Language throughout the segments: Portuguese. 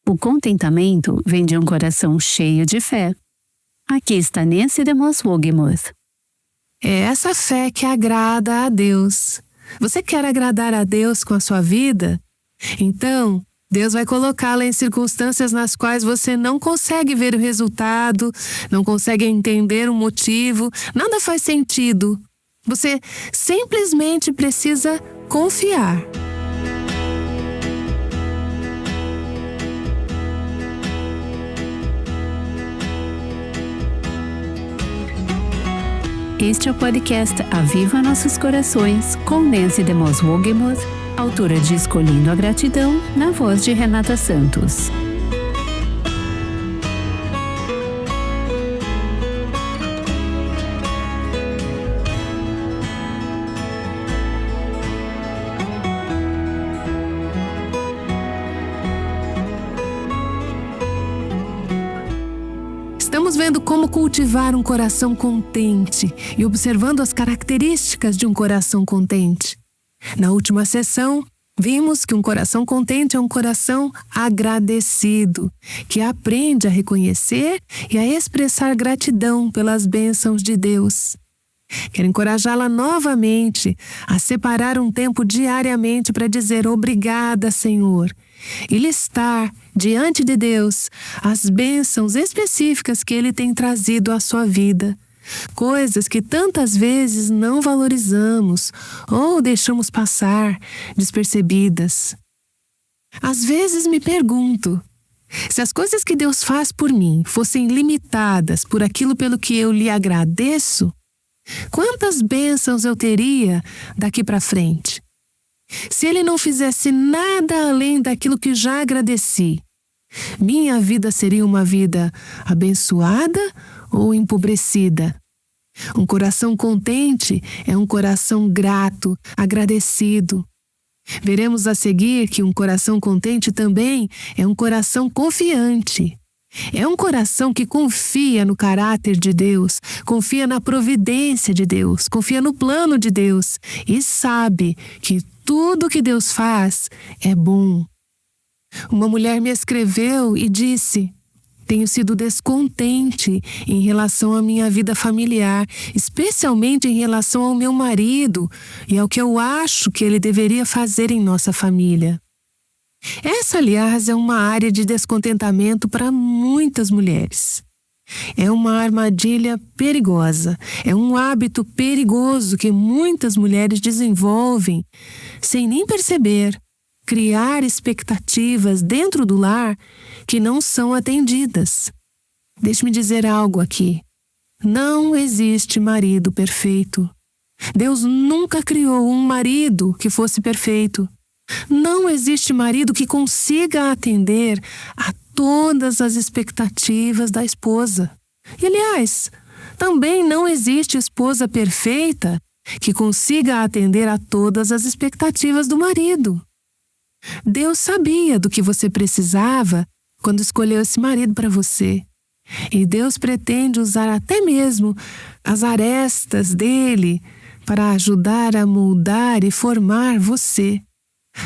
O contentamento vem de um coração cheio de fé. Aqui está Nancy DeMoss Wolgemuth. É essa fé que agrada a Deus. Você quer agradar a Deus com a sua vida? Então, Deus vai colocá-la em circunstâncias nas quais você não consegue ver o resultado, não consegue entender o motivo, nada faz sentido. Você simplesmente precisa confiar. Este é o podcast Aviva Nossos Corações, com Nancy DeMoss Wolgemuth, autora de Escolhendo a Gratidão, na voz de Renata Santos. Estamos vendo como cultivar um coração contente e observando as características de um coração contente. Na última sessão, vimos que um coração contente é um coração agradecido, que aprende a reconhecer e a expressar gratidão pelas bênçãos de Deus. Quero encorajá-la novamente a separar um tempo diariamente para dizer obrigada, Senhor, e listar diante de Deus as bênçãos específicas que Ele tem trazido à sua vida. Coisas que tantas vezes não valorizamos ou deixamos passar despercebidas. Às vezes me pergunto, se as coisas que Deus faz por mim fossem limitadas por aquilo pelo que eu lhe agradeço, quantas bênçãos eu teria daqui para frente? Se Ele não fizesse nada além daquilo que já agradeci, minha vida seria uma vida abençoada ou empobrecida? Um coração contente é um coração grato, agradecido. Veremos a seguir que um coração contente também é um coração confiante. É um coração que confia no caráter de Deus, confia na providência de Deus, confia no plano de Deus e sabe que tudo que Deus faz é bom. Uma mulher me escreveu e disse: tenho sido descontente em relação à minha vida familiar, especialmente em relação ao meu marido e ao que eu acho que ele deveria fazer em nossa família. Essa, aliás, é uma área de descontentamento para muitas mulheres. É uma armadilha perigosa, é um hábito perigoso que muitas mulheres desenvolvem sem nem perceber. Criar expectativas dentro do lar que não são atendidas. Deixe-me dizer algo aqui. Não existe marido perfeito. Deus nunca criou um marido que fosse perfeito. Não existe marido que consiga atender a todas as expectativas da esposa. E, aliás, também não existe esposa perfeita que consiga atender a todas as expectativas do marido. Deus sabia do que você precisava quando escolheu esse marido para você. E Deus pretende usar até mesmo as arestas dele para ajudar a moldar e formar você.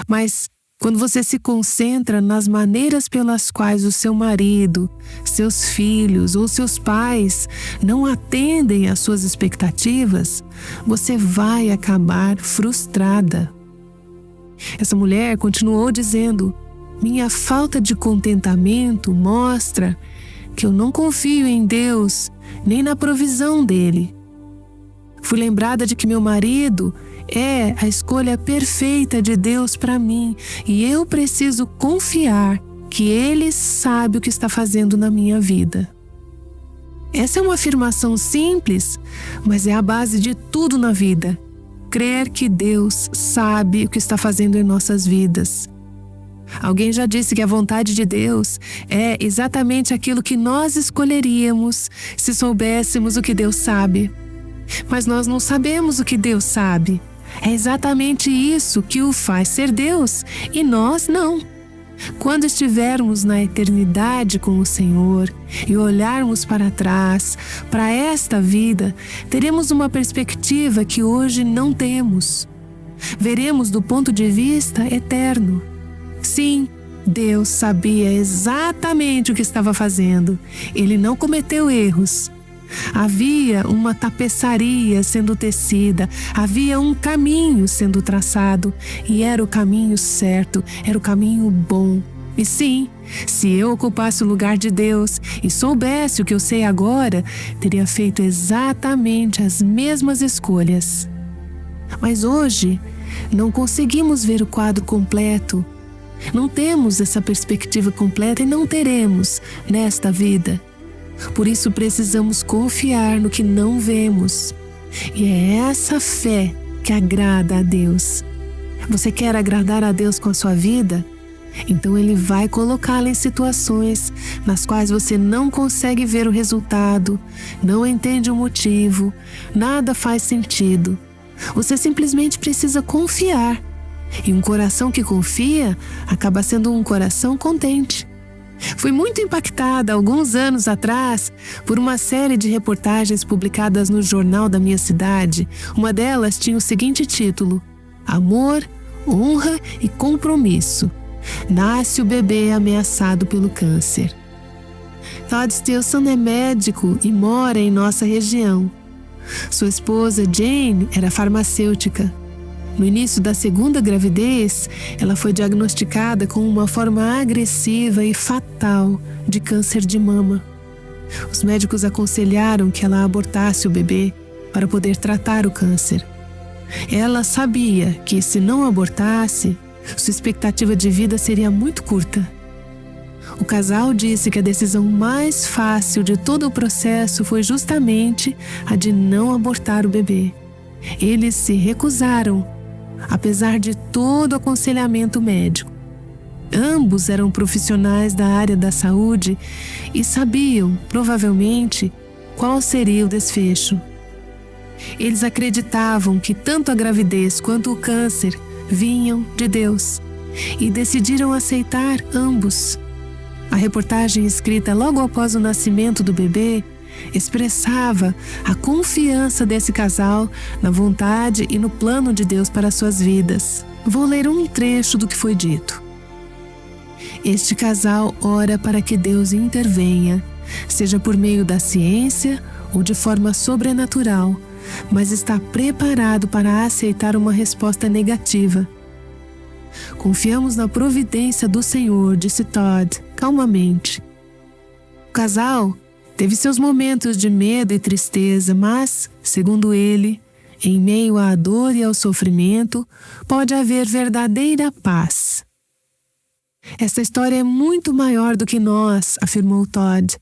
Mas quando você se concentra nas maneiras pelas quais o seu marido, seus filhos ou seus pais não atendem às suas expectativas, você vai acabar frustrada. Essa mulher continuou dizendo: minha falta de contentamento mostra que eu não confio em Deus nem na provisão dele. Fui lembrada de que meu marido é a escolha perfeita de Deus para mim e eu preciso confiar que Ele sabe o que está fazendo na minha vida. Essa é uma afirmação simples, mas é a base de tudo na vida. Crer que Deus sabe o que está fazendo em nossas vidas. Alguém já disse que a vontade de Deus é exatamente aquilo que nós escolheríamos se soubéssemos o que Deus sabe. Mas nós não sabemos o que Deus sabe. É exatamente isso que o faz ser Deus e nós não. Quando estivermos na eternidade com o Senhor e olharmos para trás, para esta vida, teremos uma perspectiva que hoje não temos. Veremos do ponto de vista eterno. Sim, Deus sabia exatamente o que estava fazendo. Ele não cometeu erros. Havia uma tapeçaria sendo tecida, havia um caminho sendo traçado, e era o caminho certo, era o caminho bom. E sim, se eu ocupasse o lugar de Deus e soubesse o que eu sei agora, teria feito exatamente as mesmas escolhas. Mas hoje, não conseguimos ver o quadro completo. Não temos essa perspectiva completa e não teremos nesta vida. Por isso precisamos confiar no que não vemos. E é essa fé que agrada a Deus. Você quer agradar a Deus com a sua vida? Então Ele vai colocá-la em situações nas quais você não consegue ver o resultado, não entende o motivo, nada faz sentido. Você simplesmente precisa confiar. E um coração que confia acaba sendo um coração contente. Fui muito impactada alguns anos atrás por uma série de reportagens publicadas no jornal da minha cidade. Uma delas tinha o seguinte título: Amor, honra e compromisso. Nasce o bebê ameaçado pelo câncer. Todd Stilson é médico e mora em nossa região. Sua esposa Jane era farmacêutica. No início da segunda gravidez, ela foi diagnosticada com uma forma agressiva e fatal de câncer de mama. Os médicos aconselharam que ela abortasse o bebê para poder tratar o câncer. Ela sabia que, se não abortasse, sua expectativa de vida seria muito curta. O casal disse que a decisão mais fácil de todo o processo foi justamente a de não abortar o bebê. Eles se recusaram, apesar de todo o aconselhamento médico. Ambos eram profissionais da área da saúde e sabiam, provavelmente, qual seria o desfecho. Eles acreditavam que tanto a gravidez quanto o câncer vinham de Deus e decidiram aceitar ambos. A reportagem escrita logo após o nascimento do bebê expressava a confiança desse casal na vontade e no plano de Deus para suas vidas. Vou ler um trecho do que foi dito. Este casal ora para que Deus intervenha, seja por meio da ciência ou de forma sobrenatural, mas está preparado para aceitar uma resposta negativa. Confiamos na providência do Senhor, disse Todd, calmamente. O casal teve seus momentos de medo e tristeza, mas, segundo ele, em meio à dor e ao sofrimento, pode haver verdadeira paz. Esta história é muito maior do que nós, afirmou Todd.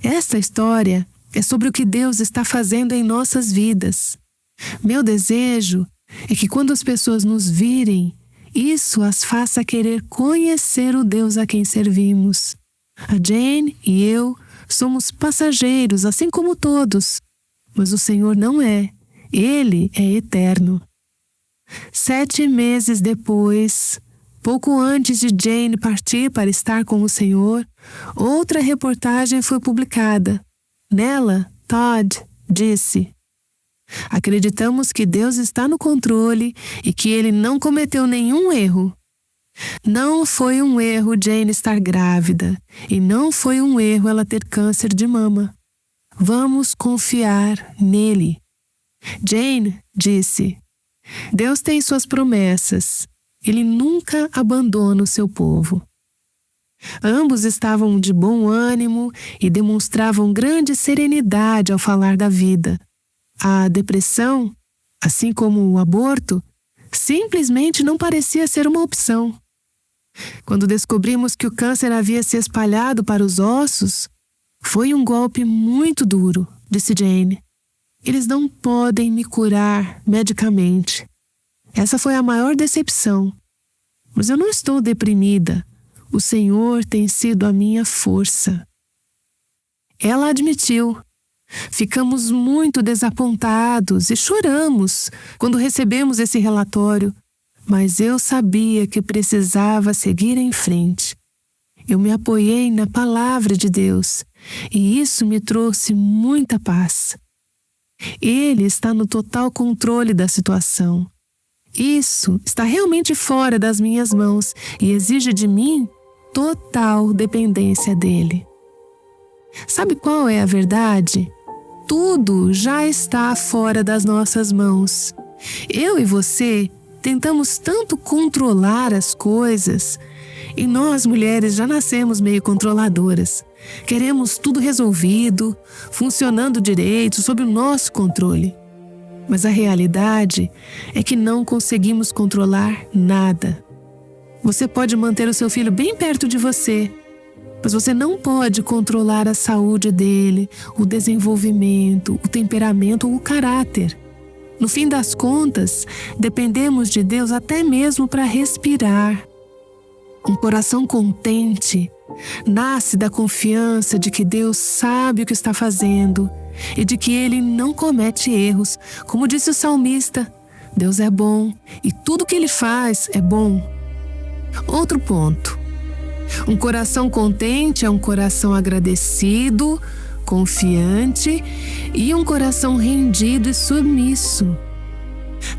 Esta história é sobre o que Deus está fazendo em nossas vidas. Meu desejo é que quando as pessoas nos virem, isso as faça querer conhecer o Deus a quem servimos. A Jane e eu somos passageiros, assim como todos, mas o Senhor não é. Ele é eterno. 7 meses depois, pouco antes de Jane partir para estar com o Senhor, outra reportagem foi publicada. Nela, Todd disse: acreditamos que Deus está no controle e que Ele não cometeu nenhum erro. Não foi um erro Jane estar grávida e não foi um erro ela ter câncer de mama. Vamos confiar nele. Jane disse: Deus tem suas promessas. Ele nunca abandona o seu povo. Ambos estavam de bom ânimo e demonstravam grande serenidade ao falar da vida. A depressão, assim como o aborto, simplesmente não parecia ser uma opção. Quando descobrimos que o câncer havia se espalhado para os ossos, foi um golpe muito duro, disse Jane. Eles não podem me curar medicamente. Essa foi a maior decepção. Mas eu não estou deprimida. O Senhor tem sido a minha força. Ela admitiu. Ficamos muito desapontados e choramos quando recebemos esse relatório, mas eu sabia que precisava seguir em frente. Eu me apoiei na palavra de Deus e isso me trouxe muita paz. Ele está no total controle da situação. Isso está realmente fora das minhas mãos e exige de mim total dependência dele. Sabe qual é a verdade? Tudo já está fora das nossas mãos. Eu e você tentamos tanto controlar as coisas, e nós mulheres já nascemos meio controladoras. Queremos tudo resolvido, funcionando direito, sob o nosso controle. Mas a realidade é que não conseguimos controlar nada. Você pode manter o seu filho bem perto de você, mas você não pode controlar a saúde dele, o desenvolvimento, o temperamento ou o caráter. No fim das contas, dependemos de Deus até mesmo para respirar. Um coração contente nasce da confiança de que Deus sabe o que está fazendo e de que Ele não comete erros. Como disse o salmista, Deus é bom e tudo que Ele faz é bom. Outro ponto. Um coração contente é um coração agradecido, confiante e um coração rendido e submisso.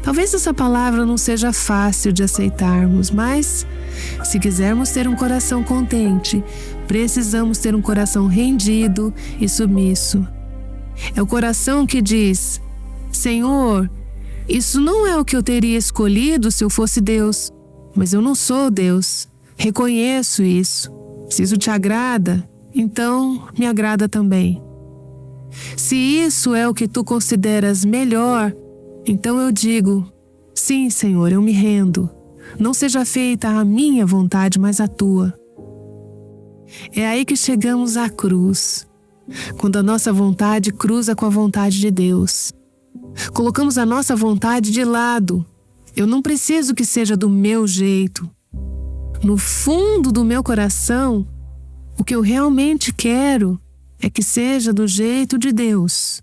Talvez essa palavra não seja fácil de aceitarmos, mas se quisermos ter um coração contente, precisamos ter um coração rendido e submisso. É o coração que diz: Senhor, isso não é o que eu teria escolhido se eu fosse Deus, mas eu não sou Deus. Reconheço isso. Se isso te agrada, então me agrada também. Se isso é o que tu consideras melhor, então eu digo: sim, Senhor, eu me rendo. Não seja feita a minha vontade, mas a tua. É aí que chegamos à cruz, quando a nossa vontade cruza com a vontade de Deus. Colocamos a nossa vontade de lado. Eu não preciso que seja do meu jeito. No fundo do meu coração, o que eu realmente quero é que seja do jeito de Deus.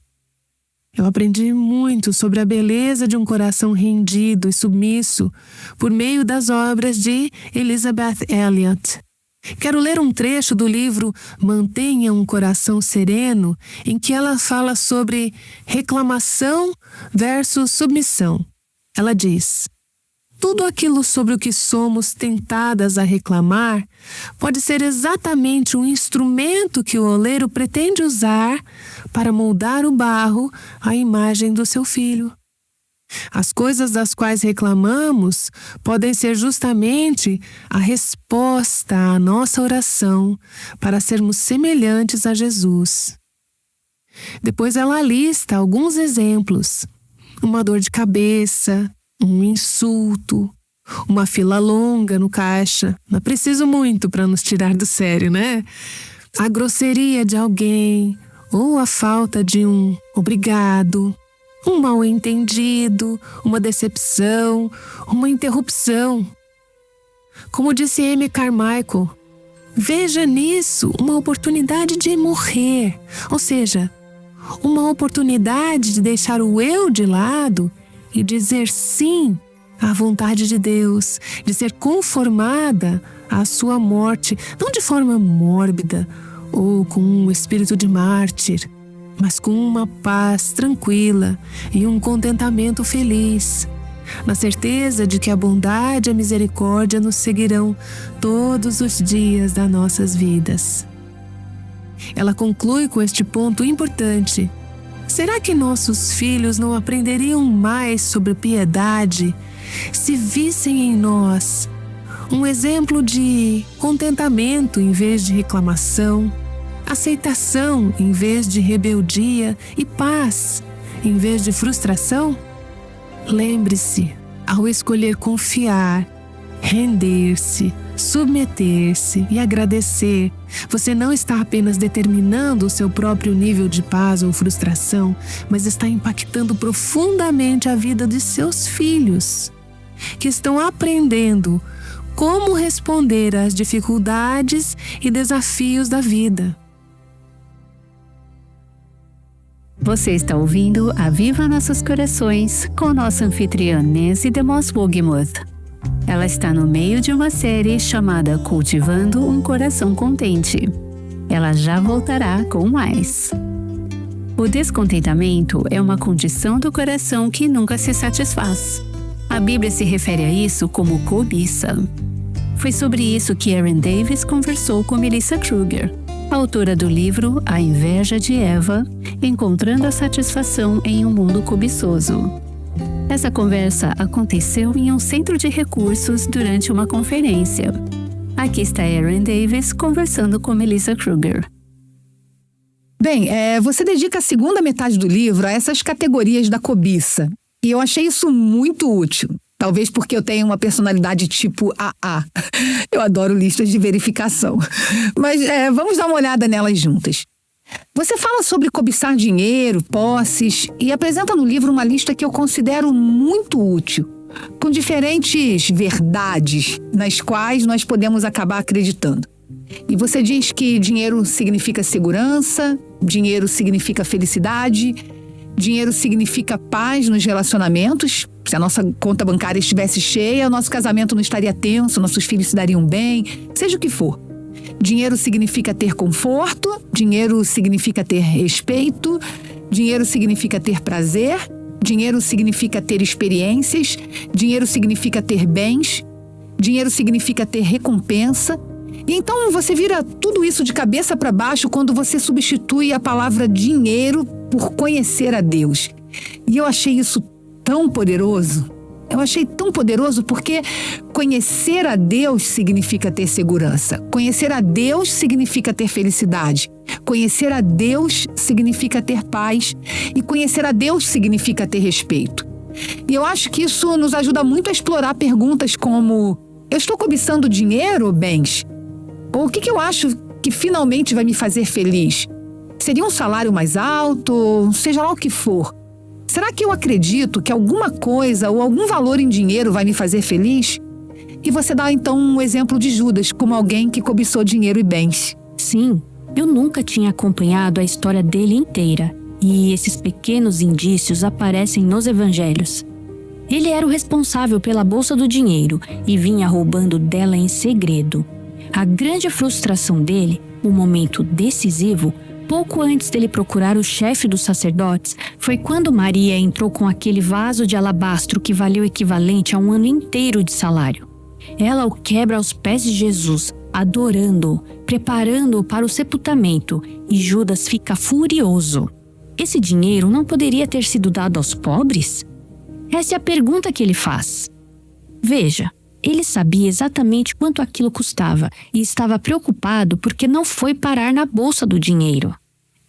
Eu aprendi muito sobre a beleza de um coração rendido e submisso por meio das obras de Elisabeth Elliot. Quero ler um trecho do livro Mantenha um Coração Sereno, em que ela fala sobre reclamação versus submissão. Ela diz: tudo aquilo sobre o que somos tentadas a reclamar pode ser exatamente um instrumento que o oleiro pretende usar para moldar o barro à imagem do seu filho. As coisas das quais reclamamos podem ser justamente a resposta à nossa oração para sermos semelhantes a Jesus. Depois ela lista alguns exemplos: uma dor de cabeça, um insulto, uma fila longa no caixa. Não é preciso muito para nos tirar do sério, né? A grosseria de alguém, ou a falta de um obrigado, um mal-entendido, uma decepção, uma interrupção. Como disse Amy Carmichael, veja nisso uma oportunidade de morrer, ou seja, uma oportunidade de deixar o eu de lado e dizer sim à vontade de Deus, de ser conformada à sua morte, não de forma mórbida ou com um espírito de mártir, mas com uma paz tranquila e um contentamento feliz, na certeza de que a bondade e a misericórdia nos seguirão todos os dias das nossas vidas. Ela conclui com este ponto importante: será que nossos filhos não aprenderiam mais sobre piedade se vissem em nós um exemplo de contentamento em vez de reclamação, aceitação em vez de rebeldia e paz em vez de frustração? Lembre-se, ao escolher confiar, render-se, submeter-se e agradecer, você não está apenas determinando o seu próprio nível de paz ou frustração, mas está impactando profundamente a vida de seus filhos, que estão aprendendo como responder às dificuldades e desafios da vida. Você está ouvindo Aviva Nossos Corações com nossa anfitriã Nancy DeMoss Wogemuth. Ela está no meio de uma série chamada Cultivando um Coração Contente. Ela já voltará com mais. O descontentamento é uma condição do coração que nunca se satisfaz. A Bíblia se refere a isso como cobiça. Foi sobre isso que Erin Davis conversou com Melissa Kruger, autora do livro A Inveja de Eva, Encontrando a Satisfação em um Mundo Cobiçoso. Essa conversa aconteceu em um centro de recursos durante uma conferência. Aqui está Erin Davis conversando com Melissa Kruger. Bem, você dedica a segunda metade do livro a essas categorias da cobiça. E eu achei isso muito útil. Talvez porque eu tenho uma personalidade tipo AA. Eu adoro listas de verificação. Mas vamos dar uma olhada nelas juntas. Você fala sobre cobiçar dinheiro, posses, e apresenta no livro uma lista que eu considero muito útil, com diferentes verdades nas quais nós podemos acabar acreditando. E você diz que dinheiro significa segurança, dinheiro significa felicidade, dinheiro significa paz nos relacionamentos. Se a nossa conta bancária estivesse cheia, o nosso casamento não estaria tenso, nossos filhos se dariam bem, seja o que for. Dinheiro significa ter conforto, dinheiro significa ter respeito, dinheiro significa ter prazer, dinheiro significa ter experiências, dinheiro significa ter bens, dinheiro significa ter recompensa. E então você vira tudo isso de cabeça para baixo quando você substitui a palavra dinheiro por conhecer a Deus. E eu achei isso tão poderoso. Eu achei tão poderoso porque conhecer a Deus significa ter segurança. Conhecer a Deus significa ter felicidade. Conhecer a Deus significa ter paz. E conhecer a Deus significa ter respeito. E eu acho que isso nos ajuda muito a explorar perguntas como: eu estou cobiçando dinheiro ou bens? Ou o que eu acho que finalmente vai me fazer feliz? Seria um salário mais alto? Seja lá o que for. Será que eu acredito que alguma coisa ou algum valor em dinheiro vai me fazer feliz? E você dá então um exemplo de Judas como alguém que cobiçou dinheiro e bens. Sim, eu nunca tinha acompanhado a história dele inteira. E esses pequenos indícios aparecem nos evangelhos. Ele era o responsável pela bolsa do dinheiro e vinha roubando dela em segredo. A grande frustração dele, o momento decisivo, pouco antes dele procurar o chefe dos sacerdotes, foi quando Maria entrou com aquele vaso de alabastro que valia o equivalente a um ano inteiro de salário. Ela o quebra aos pés de Jesus, adorando-o, preparando-o para o sepultamento, e Judas fica furioso. Esse dinheiro não poderia ter sido dado aos pobres? Essa é a pergunta que ele faz. Veja, ele sabia exatamente quanto aquilo custava e estava preocupado porque não foi parar na bolsa do dinheiro.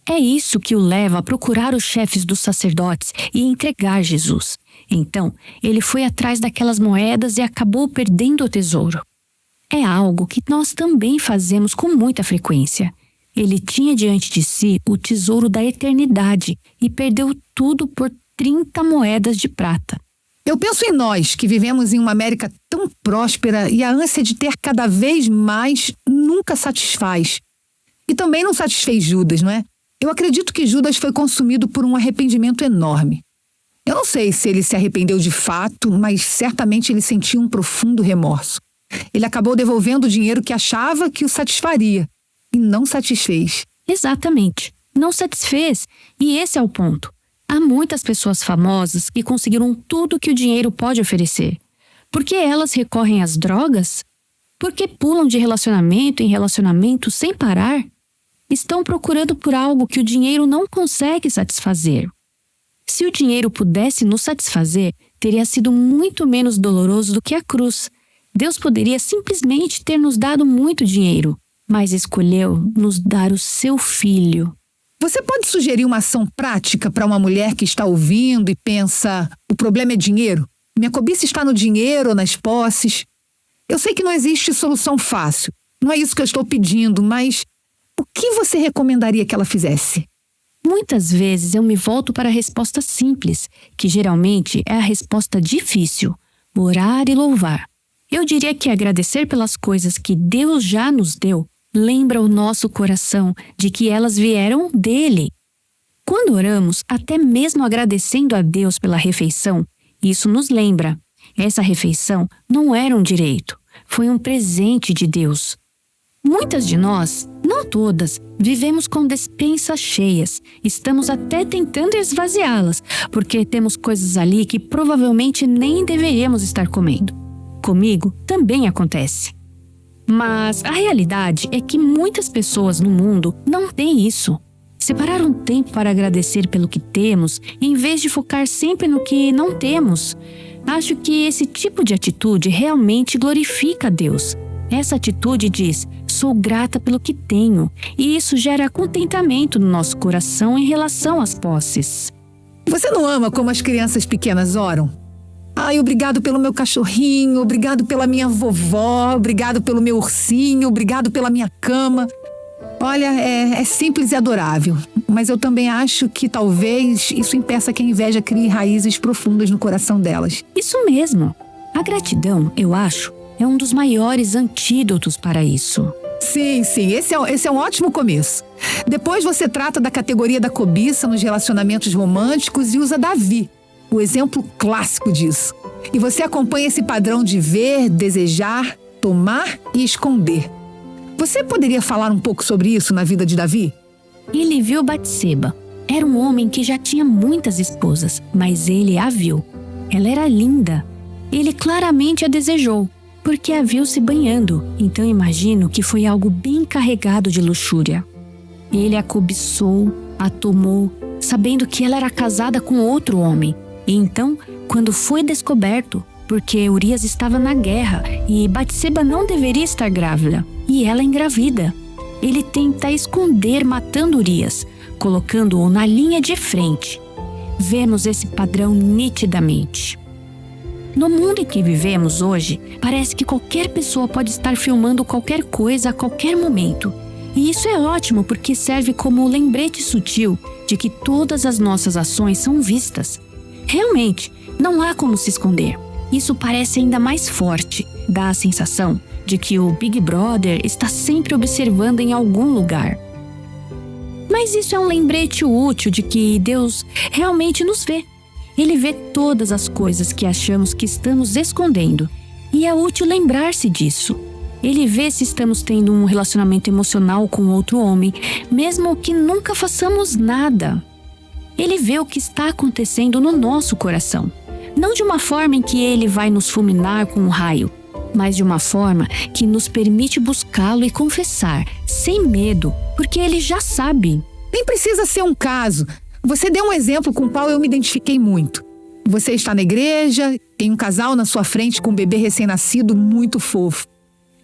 É isso que o leva a procurar os chefes dos sacerdotes e entregar Jesus. Então, ele foi atrás daquelas moedas e acabou perdendo o tesouro. É algo que nós também fazemos com muita frequência. Ele tinha diante de si o tesouro da eternidade e perdeu tudo por 30 moedas de prata. Eu penso em nós, que vivemos em uma América tão próspera e a ânsia de ter cada vez mais nunca satisfaz. E também não satisfez Judas, não é? Eu acredito que Judas foi consumido por um arrependimento enorme. Eu não sei se ele se arrependeu de fato, mas certamente ele sentiu um profundo remorso. Ele acabou devolvendo o dinheiro que achava que o satisfaria e não satisfez. Exatamente, não satisfez. E esse é o ponto. Há muitas pessoas famosas que conseguiram tudo que o dinheiro pode oferecer. Por que elas recorrem às drogas? Por que pulam de relacionamento em relacionamento sem parar? Estão procurando por algo que o dinheiro não consegue satisfazer. Se o dinheiro pudesse nos satisfazer, teria sido muito menos doloroso do que a cruz. Deus poderia simplesmente ter nos dado muito dinheiro, mas escolheu nos dar o seu filho. Você pode sugerir uma ação prática para uma mulher que está ouvindo e pensa: o problema é dinheiro? Minha cobiça está no dinheiro ou nas posses? Eu sei que não existe solução fácil. Não é isso que eu estou pedindo, mas o que você recomendaria que ela fizesse? Muitas vezes eu me volto para a resposta simples, que geralmente é a resposta difícil: orar e louvar. Eu diria que agradecer pelas coisas que Deus já nos deu lembra o nosso coração de que elas vieram dele. Quando oramos, até mesmo agradecendo a Deus pela refeição, isso nos lembra. Essa refeição não era um direito, foi um presente de Deus. Muitas de nós, não todas, vivemos com despensas cheias. Estamos até tentando esvaziá-las, porque temos coisas ali que provavelmente nem deveríamos estar comendo. Comigo também acontece. Mas a realidade é que muitas pessoas no mundo não têm isso. Separar um tempo para agradecer pelo que temos, em vez de focar sempre no que não temos. Acho que esse tipo de atitude realmente glorifica a Deus. Essa atitude diz, sou grata pelo que tenho, e isso gera contentamento no nosso coração em relação às posses. Você não ama como as crianças pequenas oram? Ai, obrigado pelo meu cachorrinho, obrigado pela minha vovó, obrigado pelo meu ursinho, obrigado pela minha cama. Olha, é simples e adorável, mas eu também acho que talvez isso impeça que a inveja crie raízes profundas no coração delas. Isso mesmo. A gratidão, eu acho, é um dos maiores antídotos para isso. Sim, esse é um ótimo começo. Depois você trata da categoria da cobiça nos relacionamentos românticos e usa Davi, o exemplo clássico disso. E você acompanha esse padrão de ver, desejar, tomar e esconder. Você poderia falar um pouco sobre isso na vida de Davi? Ele viu Batseba. Era um homem que já tinha muitas esposas, mas ele a viu. Ela era linda. Ele claramente a desejou, porque a viu se banhando, então imagino que foi algo bem carregado de luxúria. Ele a cobiçou, a tomou, sabendo que ela era casada com outro homem. E então, quando foi descoberto, porque Urias estava na guerra e Batseba não deveria estar grávida, e ela engravida. Ele tenta esconder matando Urias, colocando-o na linha de frente. Vemos esse padrão nitidamente. No mundo em que vivemos hoje, parece que qualquer pessoa pode estar filmando qualquer coisa a qualquer momento. E isso é ótimo porque serve como lembrete sutil de que todas as nossas ações são vistas. Realmente, não há como se esconder. Isso parece ainda mais forte, dá a sensação de que o Big Brother está sempre observando em algum lugar. Mas isso é um lembrete útil de que Deus realmente nos vê. Ele vê todas as coisas que achamos que estamos escondendo, e é útil lembrar-se disso. Ele vê se estamos tendo um relacionamento emocional com outro homem, mesmo que nunca façamos nada. Ele vê o que está acontecendo no nosso coração. Não de uma forma em que ele vai nos fulminar com um raio, mas de uma forma que nos permite buscá-lo e confessar, sem medo, porque ele já sabe. Nem precisa ser um caso. Você deu um exemplo com o qual eu me identifiquei muito. Você está na igreja, tem um casal na sua frente com um bebê recém-nascido muito fofo.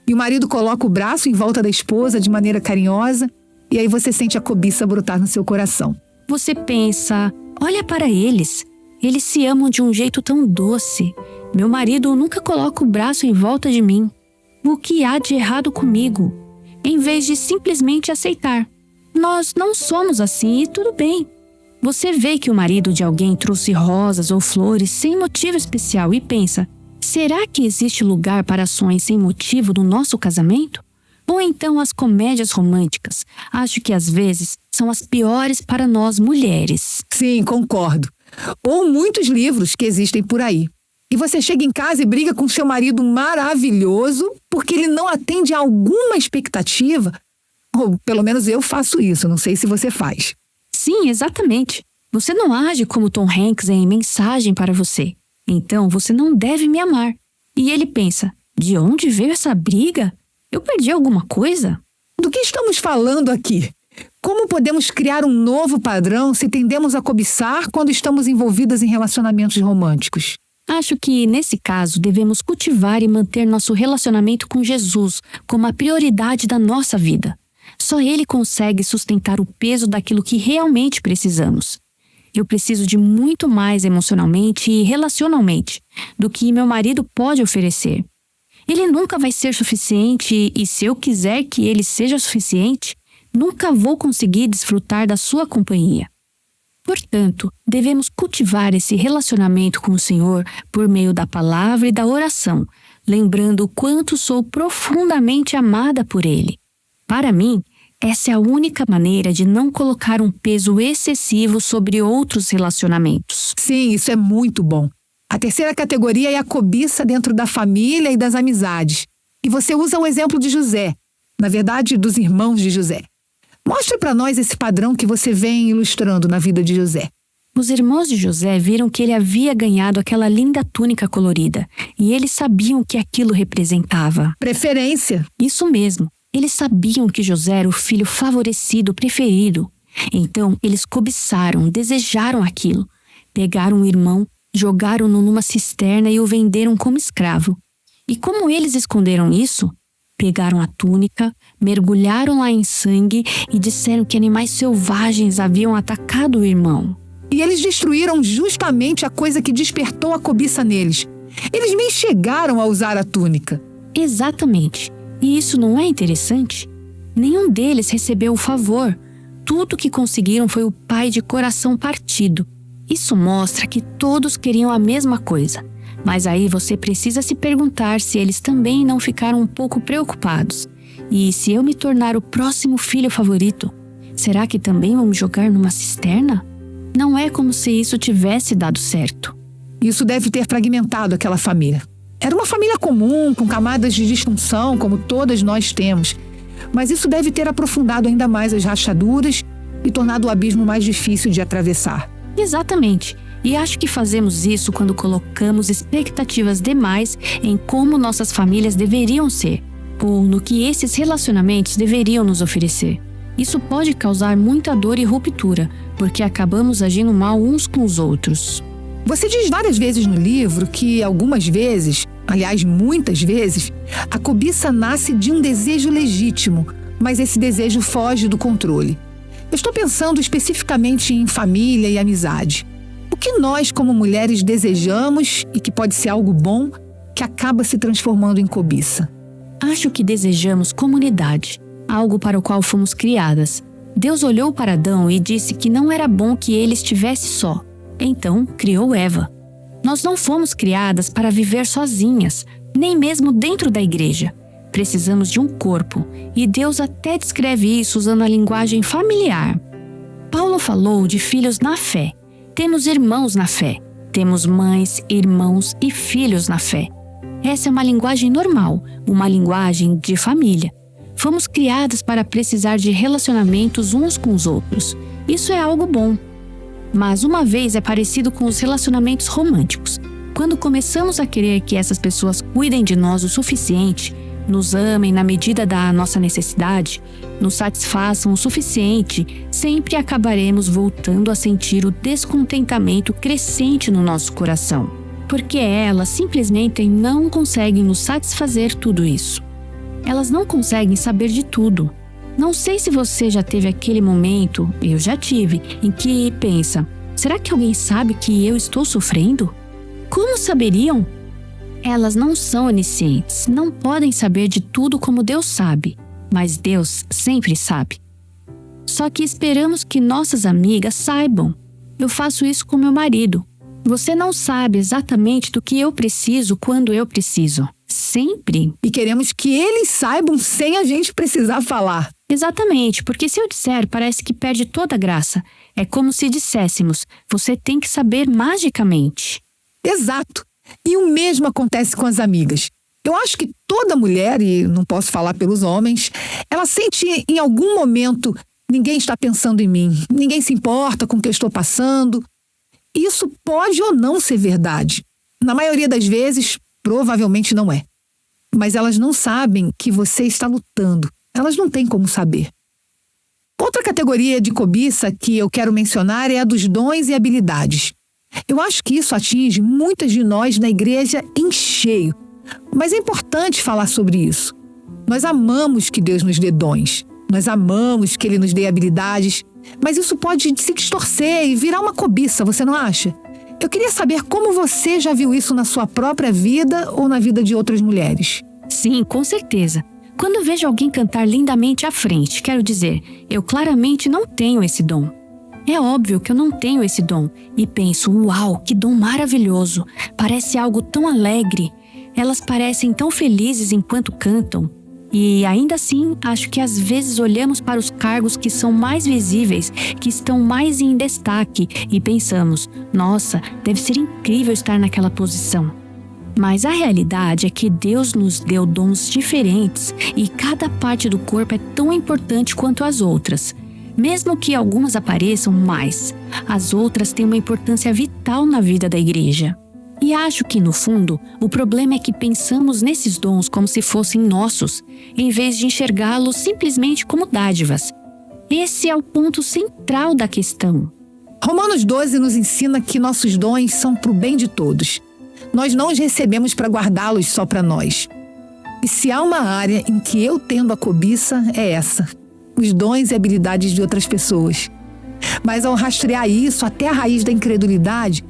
E o marido coloca o braço em volta da esposa de maneira carinhosa, e aí você sente a cobiça brotar no seu coração. Você pensa, olha para eles. Eles se amam de um jeito tão doce. Meu marido nunca coloca o braço em volta de mim. O que há de errado comigo? Em vez de simplesmente aceitar. Nós não somos assim e tudo bem. Você vê que o marido de alguém trouxe rosas ou flores sem motivo especial e pensa, será que existe lugar para ações sem motivo no nosso casamento? Ou então as comédias românticas. Acho que às vezes são as piores para nós mulheres. Sim, concordo. Ou muitos livros que existem por aí. E você chega em casa e briga com seu marido maravilhoso porque ele não atende a alguma expectativa. Ou pelo menos eu faço isso, não sei se você faz. Sim, exatamente. Você não age como Tom Hanks em Mensagem para Você. Então você não deve me amar. E ele pensa, de onde veio essa briga? Eu perdi alguma coisa? Do que estamos falando aqui? Como podemos criar um novo padrão se tendemos a cobiçar quando estamos envolvidas em relacionamentos românticos? Acho que, nesse caso, devemos cultivar e manter nosso relacionamento com Jesus como a prioridade da nossa vida. Só Ele consegue sustentar o peso daquilo que realmente precisamos. Eu preciso de muito mais emocionalmente e relacionalmente do que meu marido pode oferecer. Ele nunca vai ser suficiente e se eu quiser que ele seja suficiente, nunca vou conseguir desfrutar da sua companhia. Portanto, devemos cultivar esse relacionamento com o Senhor por meio da palavra e da oração, lembrando o quanto sou profundamente amada por Ele. Para mim, essa é a única maneira de não colocar um peso excessivo sobre outros relacionamentos. Sim, isso é muito bom. A terceira categoria é a cobiça dentro da família e das amizades. E você usa o exemplo de José, na verdade, dos irmãos de José. Mostre para nós esse padrão que você vem ilustrando na vida de José. Os irmãos de José viram que ele havia ganhado aquela linda túnica colorida e eles sabiam o que aquilo representava. Preferência. Isso mesmo. Eles sabiam que José era o filho favorecido, preferido. Então, eles cobiçaram, desejaram aquilo. Pegaram o irmão, jogaram-no numa cisterna e o venderam como escravo. E como eles esconderam isso? Pegaram a túnica, mergulharam lá em sangue e disseram que animais selvagens haviam atacado o irmão. E eles destruíram justamente a coisa que despertou a cobiça neles. Eles nem chegaram a usar a túnica. Exatamente. E isso não é interessante? Nenhum deles recebeu o favor. Tudo que conseguiram foi o pai de coração partido. Isso mostra que todos queriam a mesma coisa. Mas aí você precisa se perguntar se eles também não ficaram um pouco preocupados. E se eu me tornar o próximo filho favorito, será que também vão me jogar numa cisterna? Não é como se isso tivesse dado certo. Isso deve ter fragmentado aquela família. Era uma família comum, com camadas de disfunção, como todas nós temos. Mas isso deve ter aprofundado ainda mais as rachaduras e tornado o abismo mais difícil de atravessar. Exatamente. E acho que fazemos isso quando colocamos expectativas demais em como nossas famílias deveriam ser, ou no que esses relacionamentos deveriam nos oferecer. Isso pode causar muita dor e ruptura, porque acabamos agindo mal uns com os outros. Você diz várias vezes no livro que algumas vezes, aliás, muitas vezes, a cobiça nasce de um desejo legítimo, mas esse desejo foge do controle. Eu estou pensando especificamente em família e amizade. O que nós, como mulheres, desejamos e que pode ser algo bom, que acaba se transformando em cobiça? Acho que desejamos comunidade, algo para o qual fomos criadas. Deus olhou para Adão e disse que não era bom que ele estivesse só. Então, criou Eva. Nós não fomos criadas para viver sozinhas, nem mesmo dentro da igreja. Precisamos de um corpo, e Deus até descreve isso usando a linguagem familiar. Paulo falou de filhos na fé. Temos irmãos na fé. Temos mães, irmãos e filhos na fé. Essa é uma linguagem normal, uma linguagem de família. Fomos criadas para precisar de relacionamentos uns com os outros. Isso é algo bom. Mas uma vez é parecido com os relacionamentos românticos. Quando começamos a querer que essas pessoas cuidem de nós o suficiente, nos amem na medida da nossa necessidade, nos satisfaçam o suficiente, sempre acabaremos voltando a sentir o descontentamento crescente no nosso coração. Porque elas simplesmente não conseguem nos satisfazer tudo isso. Elas não conseguem saber de tudo. Não sei se você já teve aquele momento, eu já tive, em que pensa, será que alguém sabe que eu estou sofrendo? Como saberiam? Elas não são oniscientes, não podem saber de tudo como Deus sabe, mas Deus sempre sabe. Só que esperamos que nossas amigas saibam. Eu faço isso com meu marido. Você não sabe exatamente do que eu preciso quando eu preciso. Sempre. E queremos que eles saibam sem a gente precisar falar. Exatamente, porque se eu disser, parece que perde toda a graça. É como se disséssemos, você tem que saber magicamente. Exato. E o mesmo acontece com as amigas. Eu acho que toda mulher, e não posso falar pelos homens, ela sente em algum momento, ninguém está pensando em mim, ninguém se importa com o que eu estou passando. Isso pode ou não ser verdade. Na maioria das vezes, provavelmente não é. Mas elas não sabem que você está lutando. Elas não têm como saber. Outra categoria de cobiça que eu quero mencionar é a dos dons e habilidades. Eu acho que isso atinge muitas de nós na igreja em cheio. Mas é importante falar sobre isso. Nós amamos que Deus nos dê dons. Nós amamos que Ele nos dê habilidades. Mas isso pode se distorcer e virar uma cobiça, você não acha? Eu queria saber como você já viu isso na sua própria vida ou na vida de outras mulheres. Sim, com certeza. Quando vejo alguém cantar lindamente à frente, quero dizer, eu claramente não tenho esse dom. É óbvio que eu não tenho esse dom. E penso, uau, que dom maravilhoso. Parece algo tão alegre. Elas parecem tão felizes enquanto cantam. E ainda assim, acho que às vezes olhamos para os cargos que são mais visíveis, que estão mais em destaque, e pensamos, nossa, deve ser incrível estar naquela posição. Mas a realidade é que Deus nos deu dons diferentes e cada parte do corpo é tão importante quanto as outras. Mesmo que algumas apareçam mais, as outras têm uma importância vital na vida da igreja. E acho que, no fundo, o problema é que pensamos nesses dons como se fossem nossos, em vez de enxergá-los simplesmente como dádivas. Esse é o ponto central da questão. Romanos 12 nos ensina que nossos dons são para o bem de todos. Nós não os recebemos para guardá-los só para nós. E se há uma área em que eu tendo a cobiça, é essa: os dons e habilidades de outras pessoas. Mas ao rastrear isso até a raiz da incredulidade,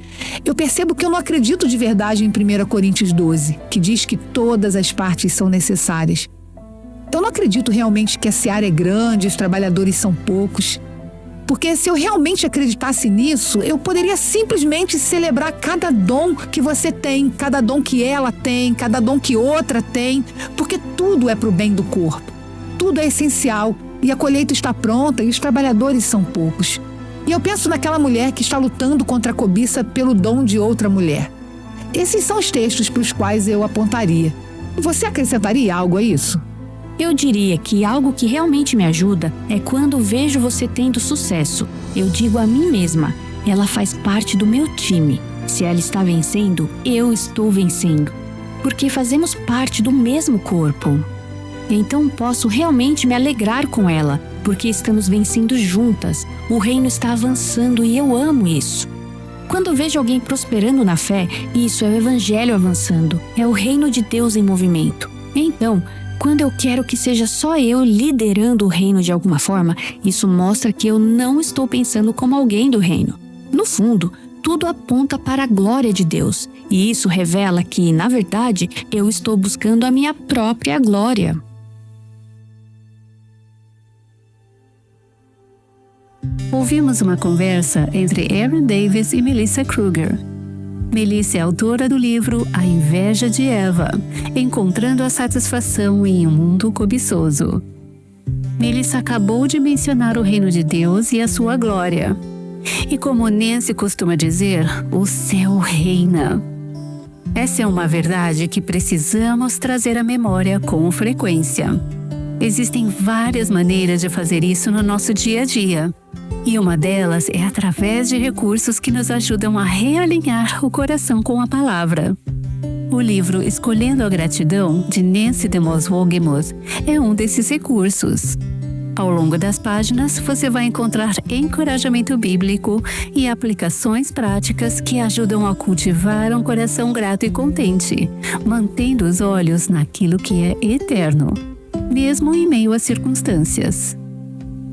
eu percebo que eu não acredito de verdade em 1 Coríntios 12, que diz que todas as partes são necessárias. Eu não acredito realmente que a seara é grande e os trabalhadores são poucos. Porque se eu realmente acreditasse nisso, eu poderia simplesmente celebrar cada dom que você tem, cada dom que ela tem, cada dom que outra tem, porque tudo é para o bem do corpo. Tudo é essencial e a colheita está pronta e os trabalhadores são poucos. E eu penso naquela mulher que está lutando contra a cobiça pelo dom de outra mulher. Esses são os textos para os quais eu apontaria. Você acrescentaria algo a isso? Eu diria que algo que realmente me ajuda é quando vejo você tendo sucesso. Eu digo a mim mesma, ela faz parte do meu time. Se ela está vencendo, eu estou vencendo. Porque fazemos parte do mesmo corpo. Então posso realmente me alegrar com ela, porque estamos vencendo juntas. O reino está avançando e eu amo isso. Quando vejo alguém prosperando na fé, isso é o evangelho avançando. É o reino de Deus em movimento. Então, quando eu quero que seja só eu liderando o reino de alguma forma, isso mostra que eu não estou pensando como alguém do reino. No fundo, tudo aponta para a glória de Deus. E isso revela que, na verdade, eu estou buscando a minha própria glória. Ouvimos uma conversa entre Erin Davis e Melissa Kruger. Melissa é autora do livro A Inveja de Eva, Encontrando a Satisfação em um Mundo Cobiçoso. Melissa acabou de mencionar o reino de Deus e a sua glória. E como Nancy costuma dizer, o céu reina. Essa é uma verdade que precisamos trazer à memória com frequência. Existem várias maneiras de fazer isso no nosso dia a dia. E uma delas é através de recursos que nos ajudam a realinhar o coração com a palavra. O livro Escolhendo a Gratidão, de Nancy DeMoss Wolgemuth, é um desses recursos. Ao longo das páginas, você vai encontrar encorajamento bíblico e aplicações práticas que ajudam a cultivar um coração grato e contente, mantendo os olhos naquilo que é eterno, mesmo em meio às circunstâncias.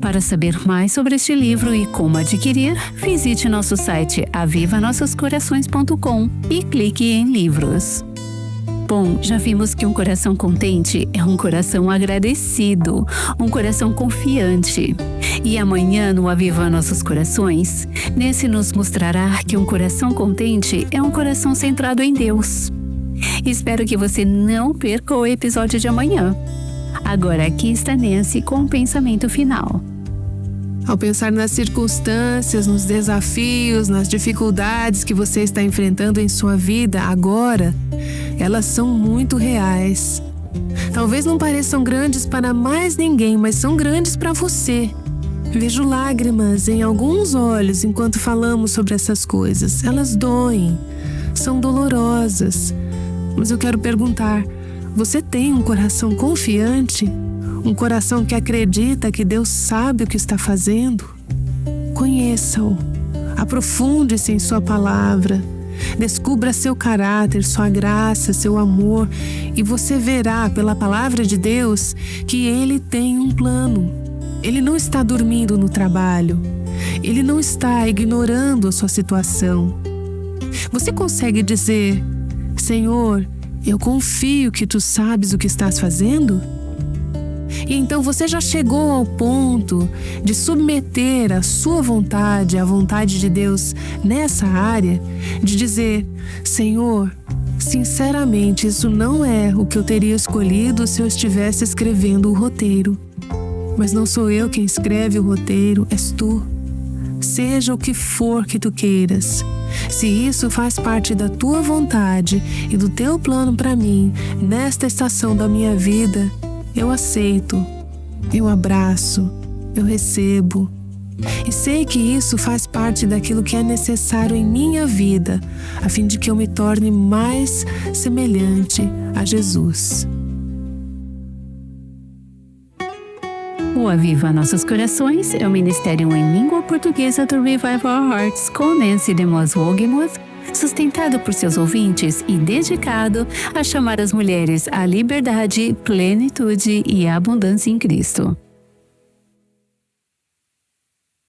Para saber mais sobre este livro e como adquirir, visite nosso site avivanossoscorações.com e clique em livros. Bom, já vimos que um coração contente é um coração agradecido, um coração confiante. E amanhã no Aviva Nossos Corações, Nancy nos mostrará que um coração contente é um coração centrado em Deus. Espero que você não perca o episódio de amanhã. Agora aqui está Nancy com o pensamento final. Ao pensar nas circunstâncias, nos desafios, nas dificuldades que você está enfrentando em sua vida agora, elas são muito reais. Talvez não pareçam grandes para mais ninguém, mas são grandes para você. Vejo lágrimas em alguns olhos enquanto falamos sobre essas coisas. Elas doem, são dolorosas. Mas eu quero perguntar, você tem um coração confiante? Um coração que acredita que Deus sabe o que está fazendo? Conheça-o, aprofunde-se em sua palavra, descubra seu caráter, sua graça, seu amor, e você verá pela palavra de Deus que Ele tem um plano. Ele não está dormindo no trabalho, Ele não está ignorando a sua situação. Você consegue dizer, Senhor, eu confio que Tu sabes o que estás fazendo? E então você já chegou ao ponto de submeter a sua vontade à vontade de Deus nessa área, de dizer, Senhor, sinceramente isso não é o que eu teria escolhido se eu estivesse escrevendo o roteiro. Mas não sou eu quem escreve o roteiro, és Tu. Seja o que for que Tu queiras. Se isso faz parte da Tua vontade e do Teu plano para mim, nesta estação da minha vida, eu aceito, eu abraço, eu recebo, E sei que isso faz parte daquilo que é necessário em minha vida, a fim de que eu me torne mais semelhante a Jesus. O Aviva Nossos Corações é o ministério em língua portuguesa do Revive Our Hearts com Nancy DeMoss Wogemuth, sustentado por seus ouvintes e dedicado a chamar as mulheres à liberdade, plenitude e abundância em Cristo.